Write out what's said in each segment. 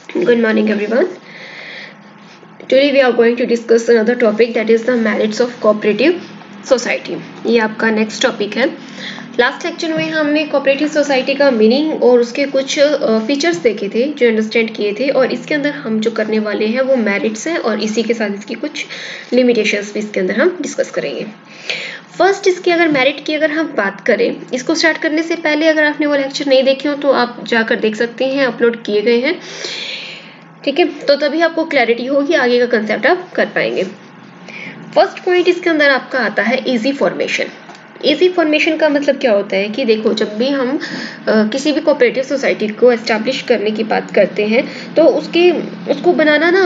Good morning, everyone. Today we are going to discuss another topic, that is the merits of cooperative society. ये आपका next topic है. Last lecture में हमने cooperative society का meaning और उसके कुछ फीचर्स देखे थे जो अंडरस्टैंड किए थे, और इसके अंदर हम जो करने वाले हैं वो मेरिट्स हैं और इसी के साथ इसकी कुछ लिमिटेशंस भी इसके अंदर हम डिस्कस करेंगे. फर्स्ट, इसकी अगर मेरिट की अगर हम बात करें, इसको स्टार्ट करने से पहले अगर आपने वो लेक्चर नहीं देखे हो तो आप जाकर देख सकते हैं, अपलोड किए गए हैं. ठीक है, तो तभी आपको क्लैरिटी होगी, आगे का कंसेप्ट आप कर पाएंगे. फर्स्ट पॉइंट इसके अंदर आपका आता है इजी फॉर्मेशन. इजी फॉर्मेशन का मतलब क्या होता है कि देखो, जब भी हम किसी भी कोऑपरेटिव सोसाइटी को एस्टैब्लिश करने की बात करते हैं तो उसको बनाना ना,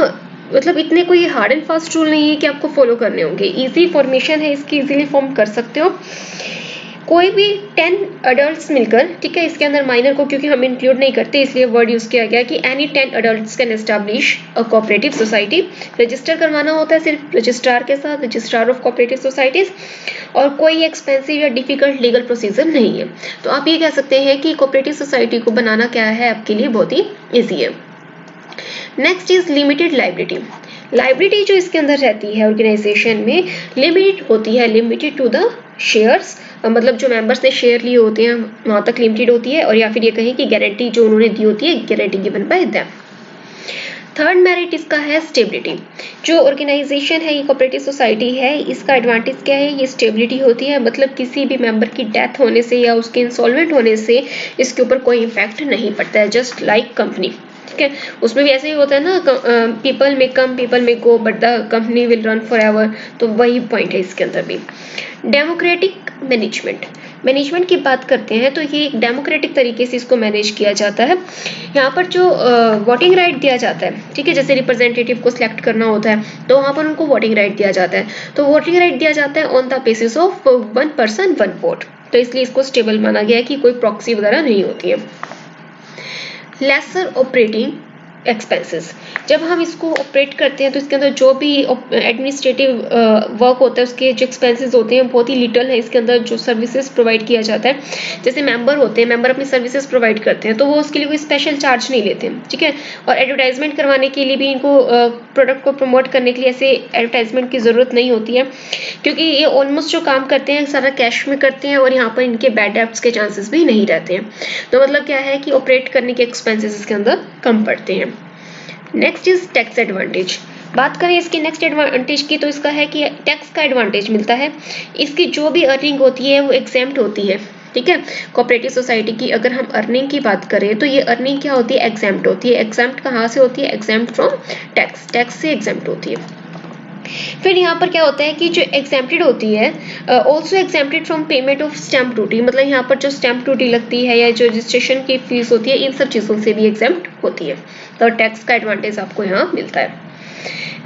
मतलब इतने कोई हार्ड एंड फास्ट रूल नहीं है कि आपको फॉलो करने होंगे. इजी फॉर्मेशन है, इसकी इजीली फॉर्म कर सकते हो. कोई भी 10 अडल्ट्स मिलकर, ठीक है, इसके अंदर माइनर को क्योंकि हम इंक्लूड नहीं करते इसलिए वर्ड यूज किया गया कि any 10 adults can establish a cooperative society. Register करवाना होता है सिर्फ रजिस्ट्रार के साथ, रजिस्ट्रार ऑफ कोऑपरेटिव सोसाइटीज, और कोई एक्सपेंसिव या डिफिकल्ट लीगल प्रोसीजर नहीं है. तो आप ये कह सकते हैं कि कोऑपरेटिव सोसाइटी को बनाना क्या है आपके लिए बहुत ही ईजी है. Next is limited liability. Liability जो इसके अंदर रहती है ऑर्गेनाइजेशन में, लिमिटेड होती है, लिमिटेड टू द शेयर्स, मतलब जो मेंबर्स ने शेयर लिए होते हैं वहां तक लिमिटेड होती है, और या फिर ये कहें कि गारंटी जो उन्होंने दी होती है, guarantee given by them. Third merit इसका है स्टेबिलिटी. जो ऑर्गेनाइजेशन है, ये कोऑपरेटिव सोसाइटी है, इसका एडवांटेज क्या है, ये स्टेबिलिटी होती है. मतलब किसी भी मेंबर की डेथ होने से या उसके इंसॉल्वेंट होने से इसके ऊपर कोई इम्पैक्ट नहीं पड़ता है, जस्ट लाइक कंपनी. ठीक है, उसमें भी ऐसे ही होता है ना, पीपल में कम पीपल में go but the company will run for ever. तो वही पॉइंट है इसके अंदर भी. डेमोक्रेटिक मैनेजमेंट की बात करते हैं तो ये एक डेमोक्रेटिक तरीके से इसको मैनेज किया जाता है. यहाँ पर जो वोटिंग राइट दिया जाता है, ठीक है, जैसे रिप्रेजेंटेटिव को सिलेक्ट करना होता है तो वहाँ पर उनको वोटिंग राइट दिया जाता है. तो वोटिंग राइट दिया जाता है on the basis of 1 person 1 vote. तो इसलिए इसको स्टेबल माना गया है कि कोई प्रॉक्सी वगैरह नहीं होती है. Lesser operating expenses. जब हम इसको ऑपरेट करते हैं तो इसके अंदर जो भी एडमिनिस्ट्रेटिव वर्क होता है उसके जो एक्सपेंसेस होते हैं बहुत ही लिटल है. इसके अंदर जो सर्विसेज प्रोवाइड किया जाता है, जैसे मेंबर होते हैं, मेंबर अपनी सर्विसेज प्रोवाइड करते हैं तो वो उसके लिए कोई स्पेशल चार्ज नहीं लेते. ठीक है, और एडवर्टाइजमेंट करवाने के लिए भी इनको प्रोडक्ट को प्रमोट करने के लिए ऐसे एडवर्टाइजमेंट की ज़रूरत नहीं होती है, क्योंकि ये ऑलमोस्ट जो काम करते हैं सारा कैश में करते हैं और यहाँ पर इनके बैड डेब्ट्स के चांसेस भी नहीं रहते हैं. तो मतलब क्या है कि ऑपरेट करने के एक्सपेंसेस इसके अंदर कम पड़ते हैं. Next is tax advantage. बात करें इसके नेक्स्ट एडवांटेज की तो इसका है कि टैक्स का एडवांटेज मिलता है. इसकी जो भी अर्निंग होती है वो एग्जेम्प्ट होती है. ठीक है, कोऑपरेटिव सोसाइटी की अगर हम अर्निंग की बात करें तो ये अर्निंग क्या होती है, एग्जेम्प्ट होती है. एग्जेम्प्ट कहाँ से होती है, एग्जेम्प्ट फ्रॉम टैक्स, टैक्स से एग्जेम्प्ट होती है. फिर यहाँ पर क्या होता है कि जो एग्जेम्प्टेड होती है, also exempted from payment of stamp duty. मतलब यहाँ पर जो स्टैम्प ड्यूटी लगती है या जो रजिस्ट्रेशन की फीस होती है, इन सब चीज़ों से भी एग्जेम्प्ट होती है. तो टैक्स का एडवांटेज आपको यहाँ मिलता है.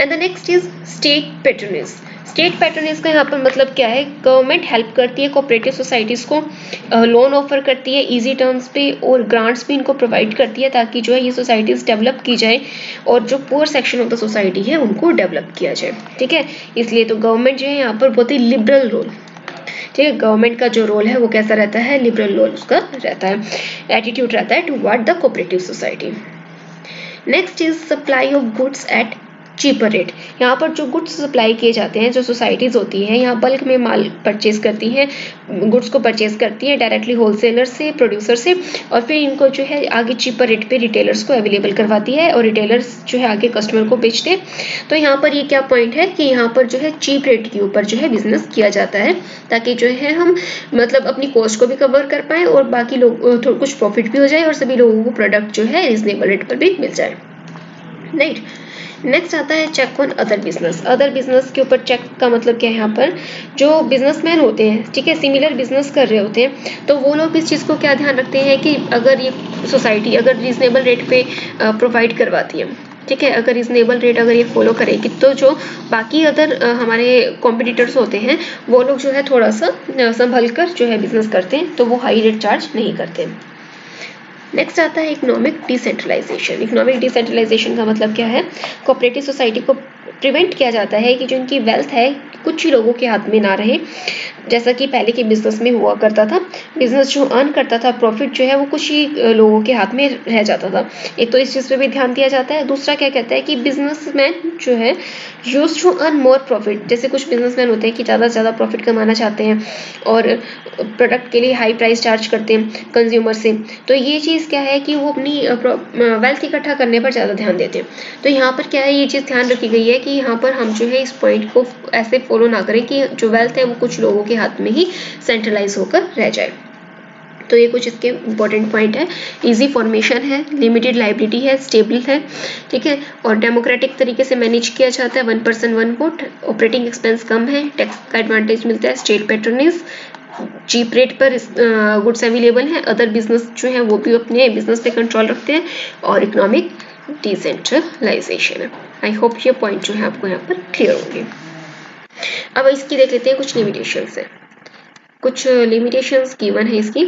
And the next is state patronage. State patronage का यहाँ पर मतलब क्या है, गवर्नमेंट हेल्प करती है कोऑपरेटिव सोसाइटीज़ को, लोन ऑफर करती है इजी टर्म्स पे, और ग्रांट्स भी इनको प्रोवाइड करती है ताकि जो है ये सोसाइटीज़ डेवलप की जाए और जो poor section of the society है उनको डेवलप किया जाए. ठीक है, इसलिए तो गवर्नमेंट जो है यहाँ पर बहुत ही लिबरल रोल, ठीक है, गवर्नमेंट का जो रोल है वो कैसा रहता है, लिबरल रोल उसका रहता है, एटीट्यूड रहता है toward the cooperative society. Next is supply of goods at cheaper rate. यहाँ पर जो गुड्स सप्लाई किए जाते हैं, जो सोसाइटीज़ होती हैं यहाँ बल्क में माल परचेज करती हैं, गुड्स को परचेज करती हैं डायरेक्टली होलसेलर से, प्रोड्यूसर से, और फिर इनको जो है आगे चीपर रेट पे रिटेलर्स को अवेलेबल करवाती है और रिटेलर्स जो है आगे कस्टमर को बेचते हैं. तो यहाँ पर ये क्या पॉइंट है कि यहाँ पर जो है चीप रेट के ऊपर जो है बिजनेस किया जाता है ताकि जो है हम मतलब अपनी कॉस्ट को भी कवर कर पाएँ और बाकी लोग कुछ प्रॉफिट भी हो जाए और सभी लोगों को प्रोडक्ट जो है रीजनेबल रेट पर भी मिल जाए. राइट. नेक्स्ट आता है check on other business. Other business के ऊपर चेक का मतलब क्या है, यहाँ पर जो बिजनेसमैन होते हैं, ठीक है, सिमिलर बिजनेस कर रहे होते हैं, तो वो लोग इस चीज़ को क्या ध्यान रखते हैं कि अगर ये सोसाइटी अगर रीजनेबल रेट पे प्रोवाइड करवाती है, ठीक है, अगर रीजनेबल रेट अगर ये फॉलो करेगी तो जो बाकी अदर हमारे कॉम्पिटिटर्स होते हैं वो लोग जो है थोड़ा सा संभल कर जो है बिजनेस करते हैं, तो वो हाई रेट चार्ज नहीं करते. नेक्स्ट आता है इकोनॉमिक डिसेंट्रलाइजेशन. इकोनॉमिक डिसेंट्रलाइजेशन का मतलब क्या है, कोऑपरेटिव सोसाइटी को प्रिवेंट किया जाता है कि जो इनकी वेल्थ है कुछ ही लोगों के हाथ में ना रहे, जैसा कि पहले के बिजनेस में हुआ करता था। बिजनेस जो अर्न करता था प्रॉफिट जो है वो कुछ ही लोगों के हाथ में रह जाता था। एक तो इस चीज़ पे भी ध्यान दिया जाता है। दूसरा क्या कहता है कि बिजनेसमैन जो है use to earn more profit, जैसे कुछ बिजनेसमैन होते हैं कि ज़्यादा से ज़्यादा प्रॉफिट कमाना चाहते हैं और प्रोडक्ट के लिए हाई प्राइस चार्ज करते हैं कंज्यूमर से, तो ये चीज़ क्या है कि वो अपनी वेल्थ इकट्ठा करने पर ज़्यादा ध्यान देते हैं। तो यहाँ पर क्या है, ये चीज़ ध्यान रखी गई है कि यहाँ पर हम जो है इस पॉइंट को ऐसे फॉलो ना करें कि जो वेल्थ है वो कुछ लोगों के हाथ में ही सेंट्रलाइज होकर रह जाए। तो ये कुछ इसके इंपॉर्टेंट पॉइंट है। इजी फॉर्मेशन है, लिमिटेड लाइबिलिटी है, स्टेबल है, ठीक है, और डेमोक्रेटिक तरीके से मैनेज किया जाता है, 1 पर्सन 1 वोट, ऑपरेटिंग एक्सपेंस कम है, टैक्स का एडवांटेज मिलता है, स्टेट पैट्रोनेज, चीप रेट पर गुड्स अवेलेबल है, अदर बिजनेस जो है वो भी अपने बिजनेस पे कंट्रोल रखते हैं, और इकोनॉमिक डिसेंट्रलाइजेशन है। आई होप ये पॉइंट जो है आपको यहाँ पर क्लियर होंगे। अब इसकी देख लेते हैं कुछ लिमिटेशंस है। कुछ लिमिटेशंस गिवन है इसकी,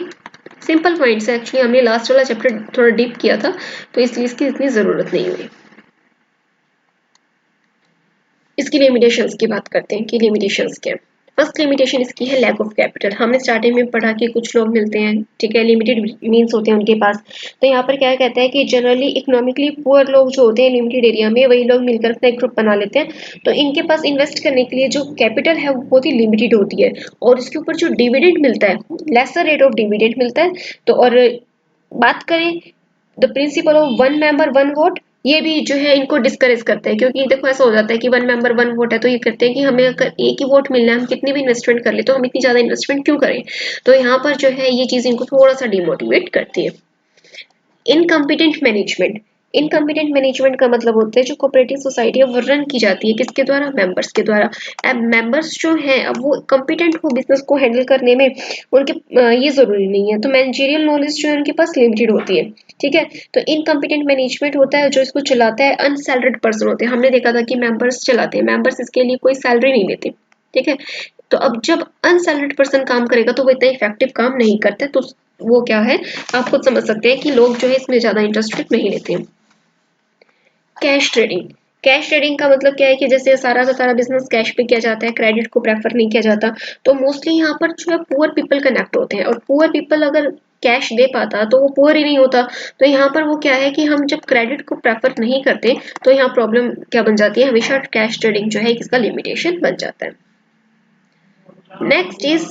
सिंपल पॉइंट्स है। एक्चुअली हमने लास्ट वाला चैप्टर थोड़ा डीप किया था तो इसलिए इसकी इतनी ज़रूरत नहीं हुई। इसकी लिमिटेशंस की बात करते हैं कि लिमिटेशंस क्या है। फर्स्ट लिमिटेशन इसकी है लैक ऑफ कैपिटल। हमने स्टार्टिंग में पढ़ा कि कुछ लोग मिलते हैं, ठीक है, लिमिटेड मीन्स होते हैं उनके पास। तो यहाँ पर क्या कहता है कि जनरली इकोनॉमिकली पुअर लोग जो होते हैं लिमिटेड एरिया में, वही लोग मिलकर अपना एक ग्रुप बना लेते हैं। तो इनके पास इन्वेस्ट करने के लिए जो कैपिटल है वो बहुत ही लिमिटेड होती है, और इसके ऊपर जो डिविडेंड मिलता है, लेसर रेट ऑफ डिविडेंड मिलता है। तो और बात करें the principle of 1 member 1 vote, ये भी जो है इनको डिस्करेज करते हैं, क्योंकि देखो ऐसा हो जाता है कि 1 मेंबर 1 वोट है तो ये करते हैं कि हमें अगर एक ही वोट मिलना है, हम कितनी भी इन्वेस्टमेंट कर ले तो हम इतनी ज्यादा इन्वेस्टमेंट क्यों करें। तो यहाँ पर जो है ये चीज इनको थोड़ा सा डिमोटिवेट करती है। Incompetent management. इनकम्पिटेंट मैनेजमेंट का मतलब होता है जो कोऑपरेटिव सोसाइटी है वो रन की जाती है किसके द्वारा, मेंबर्स के द्वारा। अब मेंबर्स जो हैं अब वो कम्पिटेंट हो बिजनेस को हैंडल करने में, उनके ये जरूरी नहीं है। तो मैनेजरियल नॉलेज जो है उनके पास लिमिटेड होती है, ठीक है। तो इनकम्पिटेंट मैनेजमेंट होता है जो इसको चलाता है अनसैलरीड पर्सन होते हैं। हमने देखा था कि मेंबर्स चलाते हैं, मेंबर्स इसके लिए कोई सैलरी नहीं लेते, ठीक है। तो अब जब अनसैलरीड पर्सन काम करेगा तो वो इतना इफेक्टिव काम नहीं करते, तो वो क्या है आप खुद समझ सकते हैं कि लोग जो है इसमें ज्यादा इंटरेस्ट नहीं लेते। Cash trading. कैश ट्रेडिंग का मतलब क्या है कि जैसे सारा का सारा बिजनेस कैश पे किया जाता है, क्रेडिट को प्रेफर नहीं किया जाता। तो मोस्टली यहाँ पर जो है पुअर पीपल कनेक्ट होते हैं, और पुअर पीपल अगर कैश दे पाता तो वो पुअर ही नहीं होता। तो यहाँ पर वो क्या है कि हम जब क्रेडिट को प्रेफर नहीं करते तो यहाँ प्रॉब्लम क्या बन जाती है, हमेशा कैश ट्रेडिंग जो है इसका लिमिटेशन बन जाता है। Next is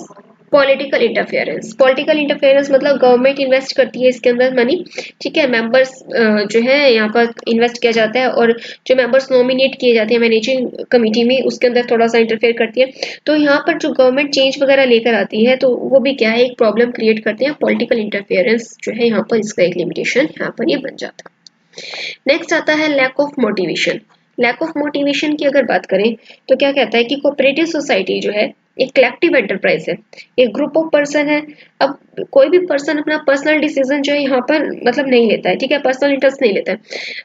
political interference. Political interference मतलब गवर्नमेंट इन्वेस्ट करती है इसके अंदर मनी, ठीक है, मेंबर्स जो है यहाँ पर इन्वेस्ट किया जाता है, और जो मेंबर्स नॉमिनेट किए जाते हैं मैनेजिंग कमेटी में उसके अंदर थोड़ा सा इंटरफेयर करती है। तो यहाँ पर जो गवर्नमेंट चेंज वगैरह लेकर आती है तो वो भी क्या है एक प्रॉब्लम क्रिएट करते हैं। पॉलिटिकल इंटरफेरेंस जो है यहाँ पर इसका एक लिमिटेशन यहाँ पर ये बन जाता है। नेक्स्ट आता है lack of motivation. Lack of motivation की अगर बात करें तो क्या कहता है कि कोऑपरेटिव सोसाइटी जो है एक कलेक्टिव एंटरप्राइज है, एक ग्रुप ऑफ पर्सन है। अब कोई भी पर्सन अपना पर्सनल डिसीजन जो है यहाँ पर मतलब नहीं लेता है, ठीक है, पर्सनल इंटरेस्ट नहीं लेता है।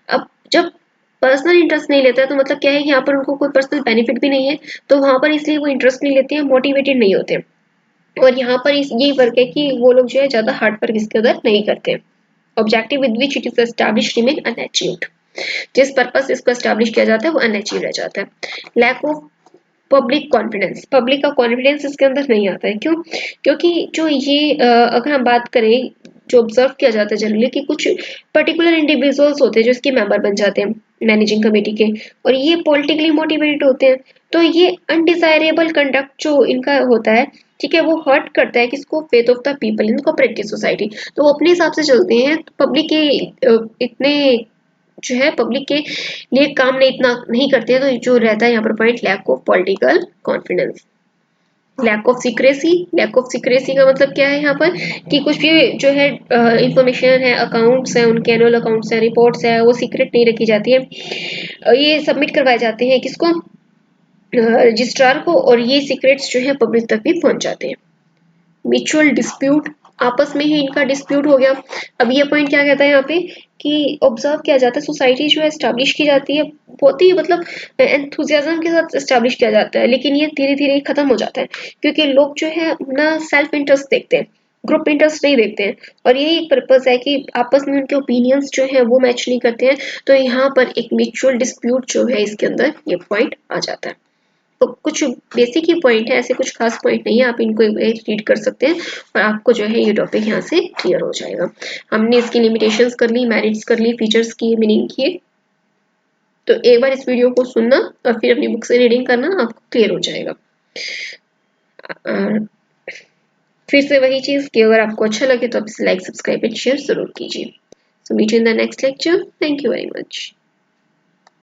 अब जब पर्सनल इंटरेस्ट नहीं लेता है तो मतलब क्या है यहाँ पर उनको कोई पर्सनल बेनिफिट भी नहीं है, तो वहां पर इसलिए वो इंटरेस्ट नहीं लेते हैं, मोटिवेटेड नहीं होते। और यहाँ पर यही वर्क है कि वो लोग जो है ज्यादा हार्ड वर्क इसके अंदर नहीं करते। Objective with which it is established remain unachieved. जिस पर्पस इसको एस्टैब्लिश किया जाता है वो अनअचीव रह जाता है। Lack of public confidence. Public का कॉन्फिडेंस इसके अंदर नहीं आता है, क्यों? क्योंकि जो ये अगर हम बात करें जो ऑब्जर्व किया जाता है जनरली कि कुछ पर्टिकुलर इंडिविजुअल्स होते हैं जो इसके मेंबर बन जाते हैं मैनेजिंग कमेटी के, और ये पॉलिटिकली मोटिवेटेड होते हैं। तो ये अनडिजायरेबल कंडक्ट जो इनका होता है, ठीक है, वो हर्ट करता है किसको, faith of the people in cooperative society. तो वो अपने हिसाब से चलते हैं, पब्लिक के इतने जो है पब्लिक के लिए काम नहीं इतना नहीं करते हैं। तो जो रहता है यहाँ पर point lack of political confidence. Lack of secrecy. Lack of secrecy का मतलब क्या है यहाँ पर कि कुछ भी जो है इंफॉर्मेशन है, अकाउंट्स है, उनके एनुअल अकाउंट्स है, रिपोर्ट्स है, वो सीक्रेट नहीं रखी जाती है। ये सबमिट करवाए जाते हैं किसको, रजिस्ट्रार को, और ये सीक्रेट्स जो है पब्लिक तक भी पहुंच जाते हैं। Mutual dispute. आपस में ही इनका डिस्प्यूट हो गया। अब ये पॉइंट क्या कहता है यहाँ पे कि ऑब्जर्व किया जाता है सोसाइटी जो है एस्टैब्लिश की जाती है बहुत ही मतलब एंथुजियाज्म के साथ एस्टैब्लिश किया जाता है, लेकिन ये धीरे धीरे खत्म हो जाता है क्योंकि लोग जो है अपना सेल्फ इंटरेस्ट देखते हैं। ग्रुप इंटरेस्ट नहीं देखते हैं, और यही एक पर्पस है कि आपस में उनके ओपिनियंस जो है वो मैच नहीं करते हैं, तो यहाँ पर एक म्यूचुअल डिस्प्यूट जो है इसके अंदर ये पॉइंट आ जाता है। तो कुछ बेसिक ही पॉइंट है, ऐसे कुछ खास पॉइंट नहीं है, आप इनको रीड कर सकते हैं और आपको जो है ये टॉपिक यहाँ से क्लियर हो जाएगा। हमने इसकी लिमिटेशंस कर ली, मेरिट्स कर ली, फीचर्स की मीनिंग किए, तो एक बार इस वीडियो को सुनना और फिर अपनी बुक से रीडिंग करना, आपको क्लियर हो जाएगा। फिर से वही चीज़ कि अगर आपको अच्छा लगे तो आप इसे लाइक, सब्सक्राइब एंड शेयर जरूर कीजिए। So meet you in the next lecture. Thank you very much.